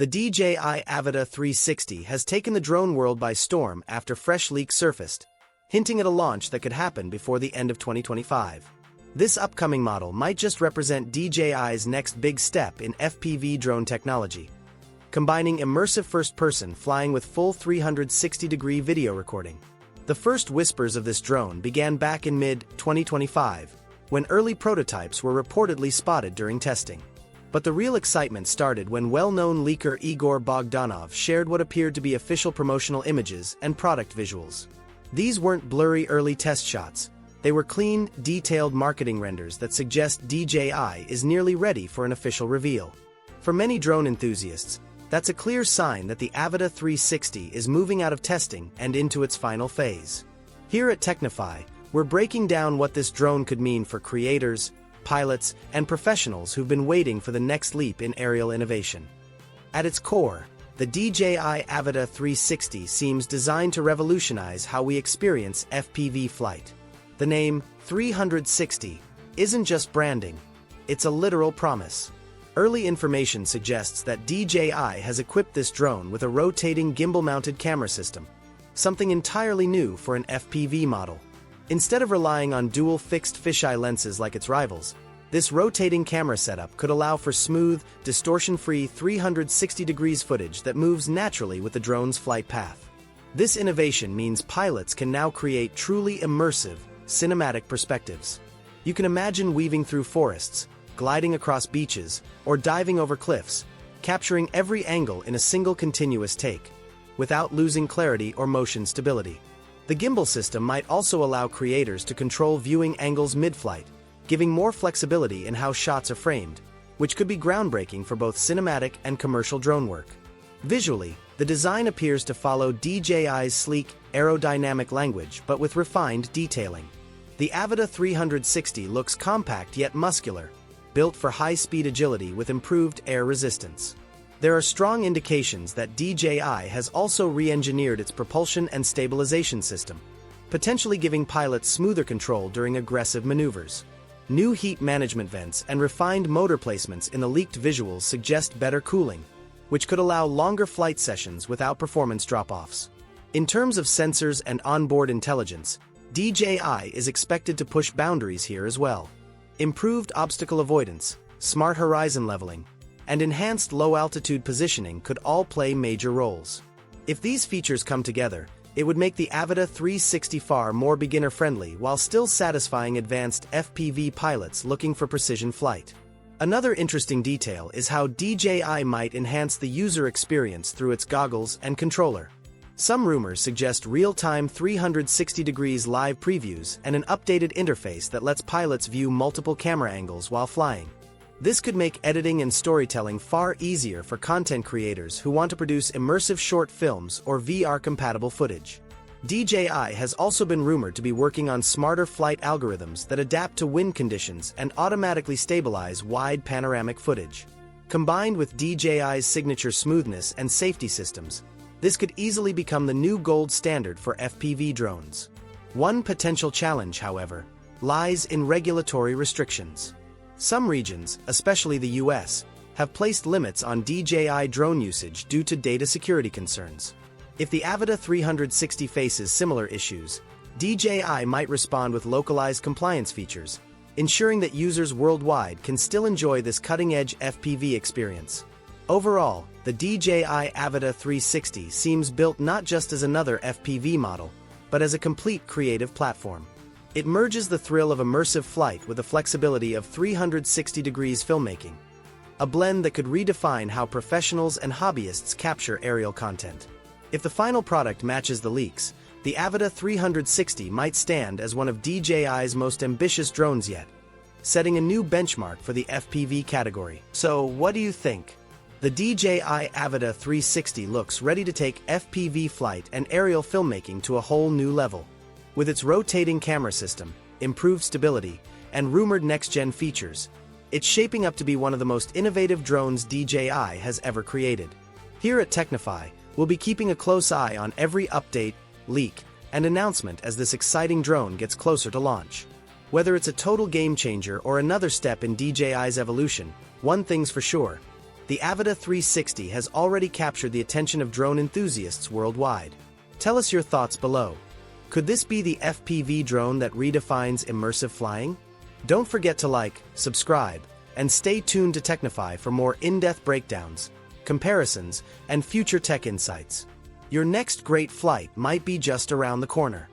The DJI Avata 360 has taken the drone world by storm after fresh leaks surfaced, hinting at a launch that could happen before the end of 2025. This upcoming model might just represent DJI's next big step in FPV drone technology, combining immersive first-person flying with full 360-degree video recording. The first whispers of this drone began back in mid-2025, when early prototypes were reportedly spotted during testing. But the real excitement started when well-known leaker Igor Bogdanov shared what appeared to be official promotional images and product visuals. These weren't blurry early test shots. They were clean, detailed marketing renders that suggest DJI is nearly ready for an official reveal. For many drone enthusiasts, that's a clear sign that the Avata 360 is moving out of testing and into its final phase. Here at Technify, we're breaking down what this drone could mean for creators, pilots, and professionals who've been waiting for the next leap in aerial innovation. At its core, the DJI Avata 360 seems designed to revolutionize how we experience FPV flight. The name 360 isn't just branding, it's a literal promise. Early information suggests that DJI has equipped this drone with a rotating gimbal-mounted camera system, something entirely new for an FPV model. Instead of relying on dual fixed fisheye lenses like its rivals, this rotating camera setup could allow for smooth, distortion-free 360 degrees footage that moves naturally with the drone's flight path. This innovation means pilots can now create truly immersive, cinematic perspectives. You can imagine weaving through forests, gliding across beaches, or diving over cliffs, capturing every angle in a single continuous take, without losing clarity or motion stability. The gimbal system might also allow creators to control viewing angles mid-flight, giving more flexibility in how shots are framed, which could be groundbreaking for both cinematic and commercial drone work. Visually, the design appears to follow DJI's sleek, aerodynamic language but with refined detailing. The Avata 360 looks compact yet muscular, built for high-speed agility with improved air resistance. There are strong indications that DJI has also re-engineered its propulsion and stabilization system, potentially giving pilots smoother control during aggressive maneuvers. New heat management vents and refined motor placements in the leaked visuals suggest better cooling, which could allow longer flight sessions without performance drop-offs. In terms of sensors and onboard intelligence, DJI is expected to push boundaries here as well. Improved obstacle avoidance, smart horizon leveling, and enhanced low-altitude positioning could all play major roles. If these features come together, it would make the Avata 360 far more beginner-friendly while still satisfying advanced FPV pilots looking for precision flight. Another interesting detail is how DJI might enhance the user experience through its goggles and controller. Some rumors suggest real-time 360 degrees live previews and an updated interface that lets pilots view multiple camera angles while flying. This could make editing and storytelling far easier for content creators who want to produce immersive short films or VR-compatible footage. DJI has also been rumored to be working on smarter flight algorithms that adapt to wind conditions and automatically stabilize wide panoramic footage. Combined with DJI's signature smoothness and safety systems, this could easily become the new gold standard for FPV drones. One potential challenge, however, lies in regulatory restrictions. Some regions, especially the US, have placed limits on DJI drone usage due to data security concerns. If the Avata 360 faces similar issues, DJI might respond with localized compliance features, ensuring that users worldwide can still enjoy this cutting-edge FPV experience. Overall, the DJI Avata 360 seems built not just as another FPV model, but as a complete creative platform. It merges the thrill of immersive flight with the flexibility of 360 degrees filmmaking, a blend that could redefine how professionals and hobbyists capture aerial content. If the final product matches the leaks, the Avata 360 might stand as one of DJI's most ambitious drones yet, setting a new benchmark for the FPV category. So, what do you think? The DJI Avata 360 looks ready to take FPV flight and aerial filmmaking to a whole new level. With its rotating camera system, improved stability, and rumored next-gen features, it's shaping up to be one of the most innovative drones DJI has ever created. Here at Technify, we'll be keeping a close eye on every update, leak, and announcement as this exciting drone gets closer to launch. Whether it's a total game-changer or another step in DJI's evolution, one thing's for sure: the Avata 360 has already captured the attention of drone enthusiasts worldwide. Tell us your thoughts below. Could this be the FPV drone that redefines immersive flying? Don't forget to like, subscribe, and stay tuned to Technify for more in-depth breakdowns, comparisons, and future tech insights. Your next great flight might be just around the corner.